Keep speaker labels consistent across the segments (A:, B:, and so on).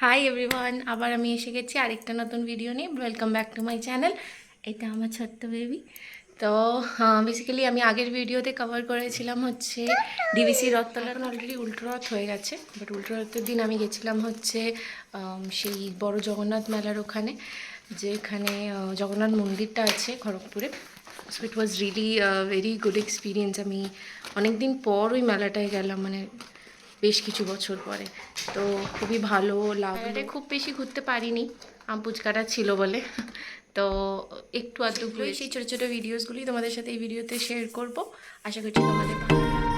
A: Hi everyone, আবার আমি এসে গেছি আরেকটা নতুন ভিডিও নিয়ে। Welcome back to my channel. এটা আমার ছোট্ট বেবি। তো বেসিক্যালি আমি আগের ভিডিওতে কভার করেছিলাম হচ্ছে ডিভিসি রথতলার অলরেডি উল্টো রথ হয়ে গেছে, বাট উল্টো রথের দিন আমি গেছিলাম হচ্ছে সেই বড় জগন্নাথ মেলার ওখানে, যেখানে জগন্নাথ মন্দিরটা আছে খড়গপুরে। So it was really very good experience. আমি অনেক দিন পর ওই মেলাটায় গেলাম, মানে বেশ কিছু বছর পরে। তো খুবই ভালো লাগলো। খুব বেশি ঘুরতে পারিনি, আম পুচকাটা ছিল বলে। তো একটু আধটু ঘুরে সেই ছোটো ছোটো ভিডিওসগুলি তোমাদের সাথে এই ভিডিওতে শেয়ার করব। আশা করছি তোমাদের ভালো লাগবে।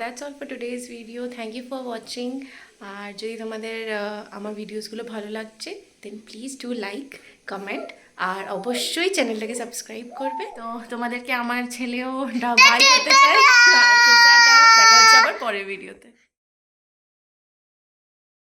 A: That's all for today's video. Thank you for watching. আর যদি তোমাদের আমার ভিডিওসগুলো ভালো লাগছে, then please do like, comment, আর অবশ্যই চ্যানেলটাকে সাবস্ক্রাইব করবে। তো তোমাদেরকে আমার ছেলেও বাই করতে চাই। দেখা হচ্ছে আবার পরের ভিডিওতে।